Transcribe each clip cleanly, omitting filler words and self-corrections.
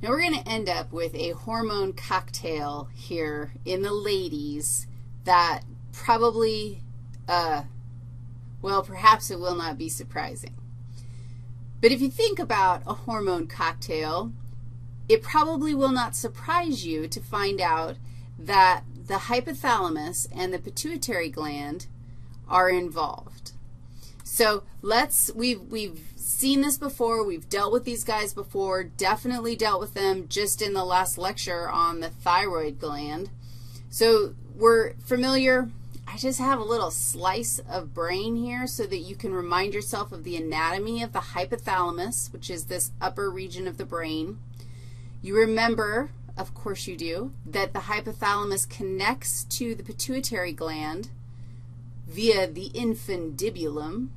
Now we're going to end up with a hormone cocktail here in the ladies that probably, well, perhaps it will not be surprising. But if you think about a hormone cocktail, it probably will not surprise you to find out that the hypothalamus and the pituitary gland are involved. So we've seen this before. We've dealt with these guys before, definitely dealt with them just in the last lecture on the thyroid gland. So we're familiar. I just have a little slice of brain here so that you can remind yourself of the anatomy of the hypothalamus, which is this upper region of the brain. You remember, of course you do, that the hypothalamus connects to the pituitary gland via the infundibulum.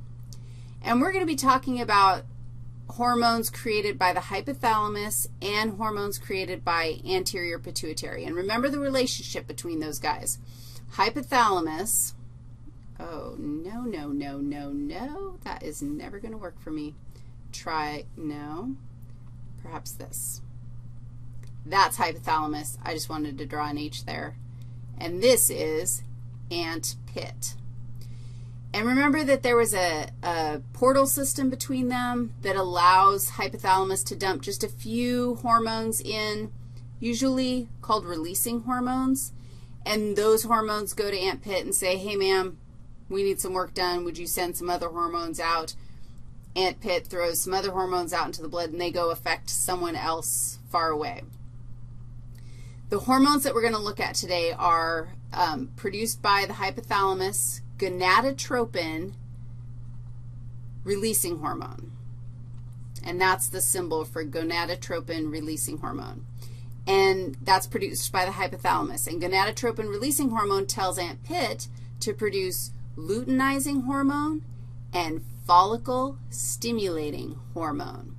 And we're going to be talking about hormones created by the hypothalamus and hormones created by anterior pituitary. And remember the relationship between those guys. Hypothalamus, oh, no, no, no, no, no. That is never going to work for me. Try, no, perhaps this. That's hypothalamus. I just wanted to draw an H there. And this is ant pit. And remember that there was a portal system between them that allows hypothalamus to dump just a few hormones in, usually called releasing hormones. And those hormones go to ant pit and say, hey, ma'am, we need some work done. Would you send some other hormones out? Ant pit throws some other hormones out into the blood, and they go affect someone else far away. The hormones that we're going to look at today are produced by the hypothalamus, gonadotropin releasing hormone. And that's the symbol for gonadotropin releasing hormone. And that's produced by the hypothalamus. And gonadotropin releasing hormone tells ant pit to produce luteinizing hormone and follicle stimulating hormone.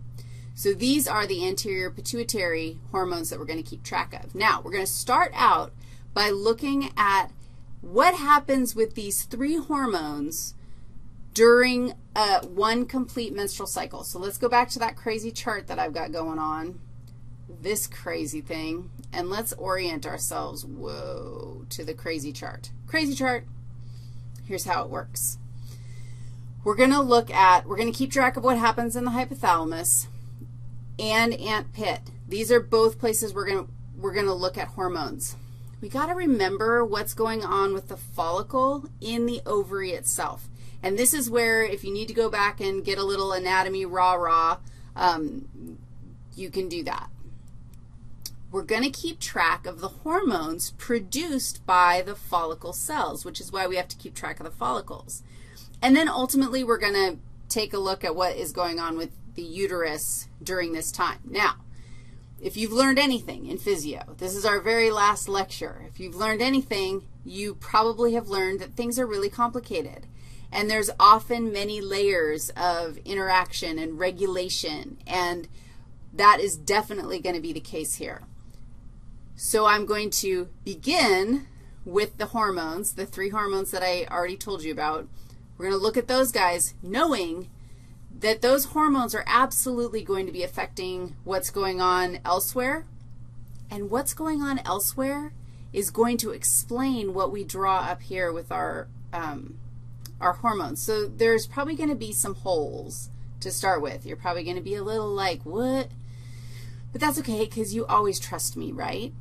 So these are the anterior pituitary hormones that we're going to keep track of. Now, we're going to start out by looking at what happens with these three hormones during one complete menstrual cycle. So let's go back to that crazy chart that I've got going on, this crazy thing, and let's orient ourselves, whoa, to the crazy chart. Crazy chart, here's how it works. We're going to keep track of what happens in the hypothalamus and ant pit. These are both places we're going to look at hormones. We got to remember what's going on with the follicle in the ovary itself. And this is where, if you need to go back and get a little anatomy rah-rah, you can do that. We're going to keep track of the hormones produced by the follicle cells, which is why we have to keep track of the follicles. And then ultimately, we're going to take a look at what is going on with the uterus during this time. Now, if you've learned anything in physio, this is our very last lecture. If you've learned anything, you probably have learned that things are really complicated. And there's often many layers of interaction and regulation, and that is definitely going to be the case here. So I'm going to begin with the hormones, the three hormones that I already told you about. We're going to look at those guys knowing that those hormones are absolutely going to be affecting what's going on elsewhere. And what's going on elsewhere is going to explain what we draw up here with our hormones. So there's probably going to be some holes to start with. You're probably going to be a little like, what? But that's okay because you always trust me, right?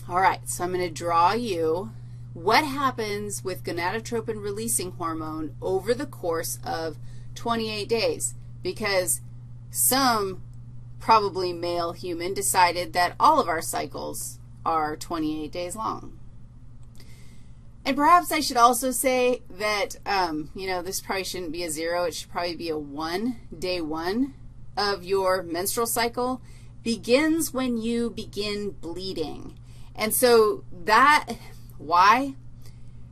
All right, so I'm going to draw you what happens with gonadotropin releasing hormone over the course of 28 days, because some probably male human decided that all of our cycles are 28 days long. And perhaps I should also say that, you know, this probably shouldn't be a 0. It should probably be a 1. Day 1 of your menstrual cycle begins when you begin bleeding. And so that, why?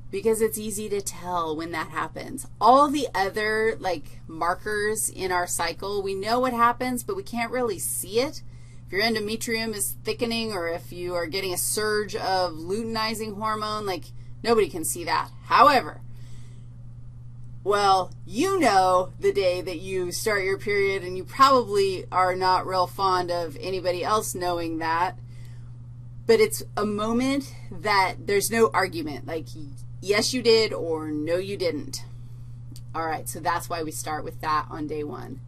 Because it's easy to tell when that happens. All the other, like, markers in our cycle, we know what happens, but we can't really see it. If your endometrium is thickening or if you are getting a surge of luteinizing hormone, like, nobody can see that. However, Well, you know the day that you start your period, and you probably are not real fond of anybody else knowing that, but it's a moment that there's no argument, like yes you did or no you didn't. All right, so that's why we start with that on day 1.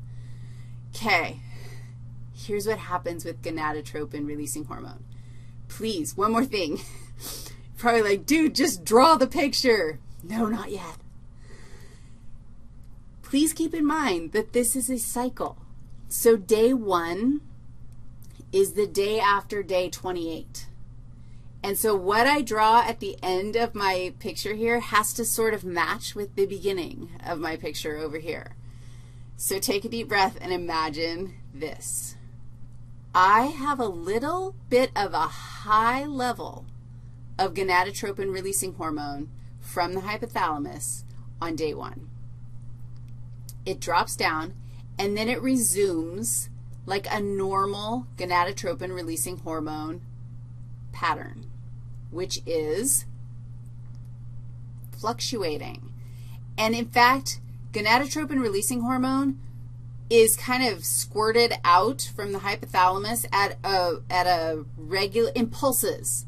Okay, here's what happens with gonadotropin-releasing hormone. Please, one more thing. Probably like, dude, just draw the picture. No, not yet. Please keep in mind that this is a cycle. So day 1 is the day after day 28. And so what I draw at the end of my picture here has to sort of match with the beginning of my picture over here. So take a deep breath and imagine this. I have a little bit of a high level of gonadotropin-releasing hormone from the hypothalamus on day 1. It drops down, and then it resumes like a normal gonadotropin-releasing hormone pattern, which is fluctuating. And in fact, gonadotropin-releasing hormone is kind of squirted out from the hypothalamus at a regular, in pulses.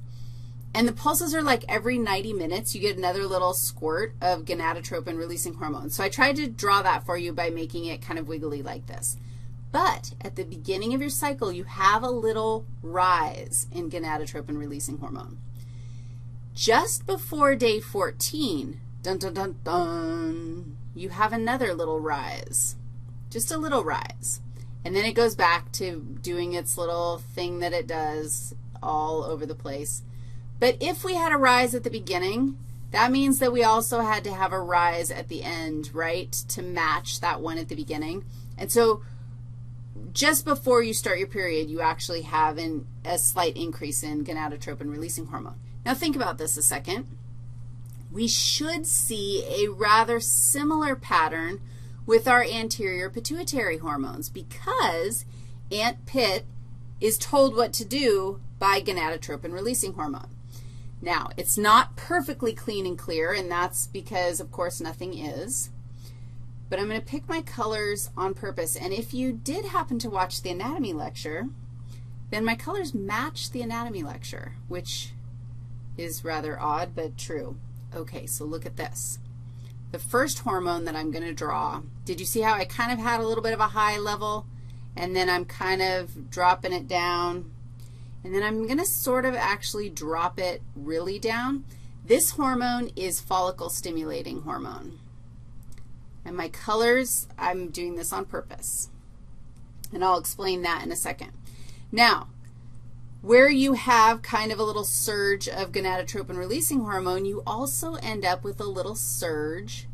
And the pulses are like every 90 minutes you get another little squirt of gonadotropin-releasing hormone. So I tried to draw that for you by making it kind of wiggly like this. But at the beginning of your cycle, you have a little rise in gonadotropin-releasing hormone. Just before day 14, dun, dun, dun, dun, you have another little rise, just a little rise. And then it goes back to doing its little thing that it does all over the place. But if we had a rise at the beginning, that means that we also had to have a rise at the end, right, to match that one at the beginning. And so just before you start your period, you actually have a slight increase in gonadotropin-releasing hormone. Now think about this a second. We should see a rather similar pattern with our anterior pituitary hormones because Aunt Pitt is told what to do by gonadotropin-releasing hormone. Now, it's not perfectly clean and clear, and that's because, of course, nothing is. But I'm going to pick my colors on purpose. And if you did happen to watch the anatomy lecture, then my colors match the anatomy lecture, which is rather odd but true. Okay, so look at this. The first hormone that I'm going to draw, did you see how I kind of had a little bit of a high level, and then I'm kind of dropping it down, and then I'm going to sort of actually drop it really down. This hormone is follicle-stimulating hormone. And my colors, I'm doing this on purpose, and I'll explain that in a second. Now, where you have kind of a little surge of gonadotropin-releasing hormone, you also end up with a little surge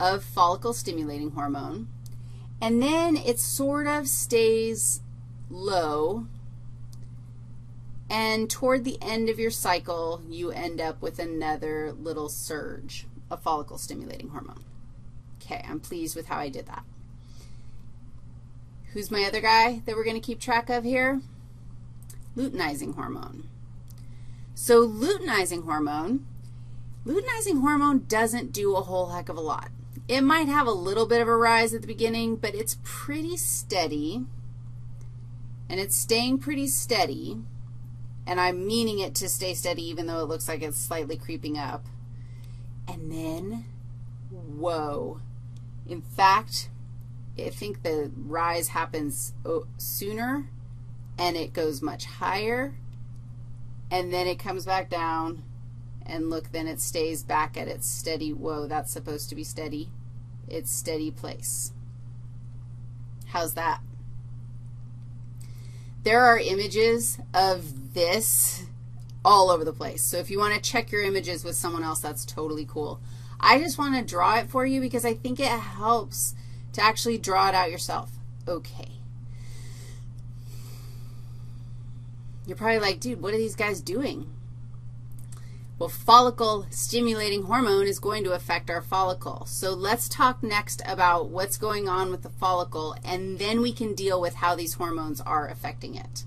of follicle-stimulating hormone, and then it sort of stays low, and toward the end of your cycle, you end up with another little surge of follicle-stimulating hormone. Okay, I'm pleased with how I did that. Who's my other guy that we're going to keep track of here? Luteinizing hormone. So luteinizing hormone doesn't do a whole heck of a lot. It might have a little bit of a rise at the beginning, but it's pretty steady, and it's staying pretty steady, and I'm meaning it to stay steady even though it looks like it's slightly creeping up. And then, whoa. In fact, I think the rise happens sooner, and it goes much higher, and then it comes back down, and look, then it stays back at its steady, whoa, that's supposed to be steady, its steady place. How's that? There are images of this all over the place. So if you want to check your images with someone else, that's totally cool. I just want to draw it for you because I think it helps to actually draw it out yourself. Okay. You're probably like, dude, what are these guys doing? Well, follicle-stimulating hormone is going to affect our follicle. So let's talk next about what's going on with the follicle, and then we can deal with how these hormones are affecting it.